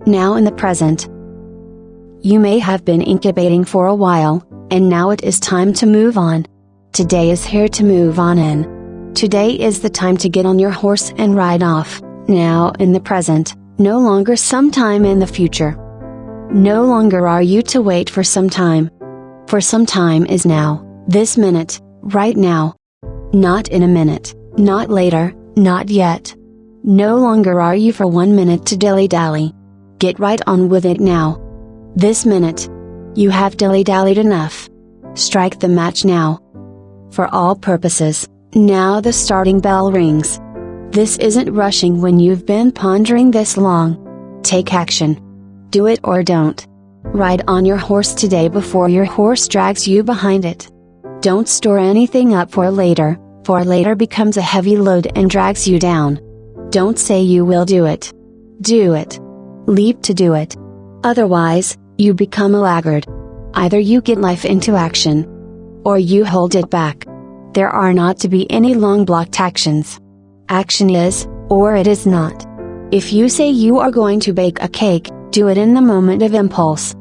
now in the present. You may have been incubating for a while, and now it is time to move on. Today is here to move on in. Today is the time to get on your horse and ride off, now in the present, no longer sometime in the future. No longer are you to wait for some time. For some time is now, this minute, right now. Not in a minute, not later, not yet. No longer are you for 1 minute to dilly-dally. Get right on with it now. This minute. You have dilly-dallied enough. Strike the match now. For all purposes, now the starting bell rings. This isn't rushing when you've been pondering this long. Take action. Do it or don't. Ride on your horse today before your horse drags you behind it. Don't store anything up for later becomes a heavy load and drags you down. Don't say you will do it. Do it. Leap to do it. Otherwise, you become a laggard. Either you get life into action, or you hold it back. There are not to be any long blocked actions. Action is, or it is not. If you say you are going to bake a cake, do it in the moment of impulse.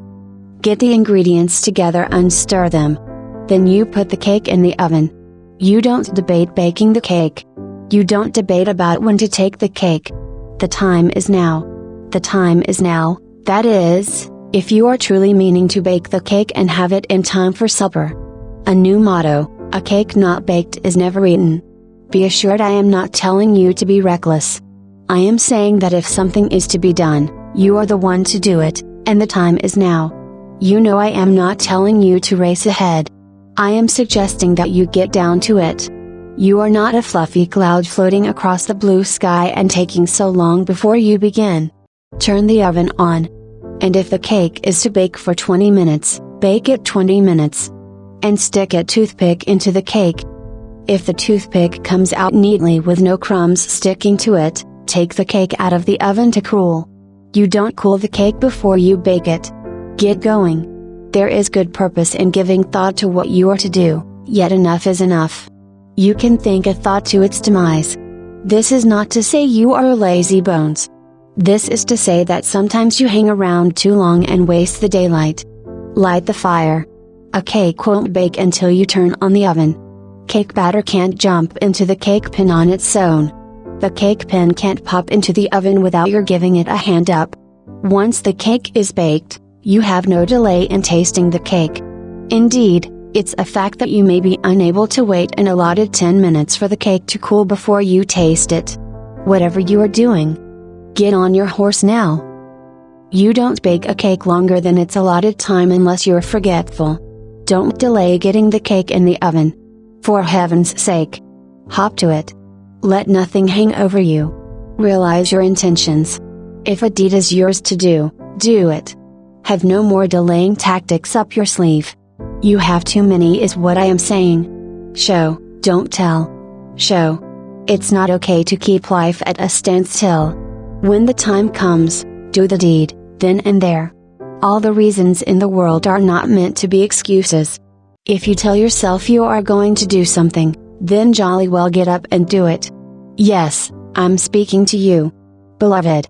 Get the ingredients together and stir them. Then you put the cake in the oven. You don't debate baking the cake. You don't debate about when to take the cake. The time is now. The time is now, that is, if you are truly meaning to bake the cake and have it in time for supper. A new motto: a cake not baked is never eaten. Be assured I am not telling you to be reckless. I am saying that if something is to be done, you are the one to do it, and the time is now. You know I am not telling you to race ahead. I am suggesting that you get down to it. You are not a fluffy cloud floating across the blue sky and taking so long before you begin. Turn the oven on. And if the cake is to bake for 20 minutes, bake it 20 minutes. And stick a toothpick into the cake. If the toothpick comes out neatly with no crumbs sticking to it, take the cake out of the oven to cool. You don't cool the cake before you bake it. Get going. There is good purpose in giving thought to what you are to do, yet enough is enough. You can think a thought to its demise. This is not to say you are lazy bones. This is to say that sometimes you hang around too long and waste the daylight. Light the fire. A cake won't bake until you turn on the oven. Cake batter can't jump into the cake pan on its own. The cake pan can't pop into the oven without your giving it a hand up. Once the cake is baked, you have no delay in tasting the cake. Indeed, it's a fact that you may be unable to wait an allotted 10 minutes for the cake to cool before you taste it. Whatever you are doing, get on your horse now. You don't bake a cake longer than its allotted time unless you're forgetful. Don't delay getting the cake in the oven. For heaven's sake, hop to it. Let nothing hang over you. Realize your intentions. If a deed is yours to do, do it. Have no more delaying tactics up your sleeve. You have too many is what I am saying. Show, don't tell. Show. It's not okay to keep life at a standstill. When the time comes, do the deed, then and there. All the reasons in the world are not meant to be excuses. If you tell yourself you are going to do something, then jolly well get up and do it. Yes, I'm speaking to you. Beloved.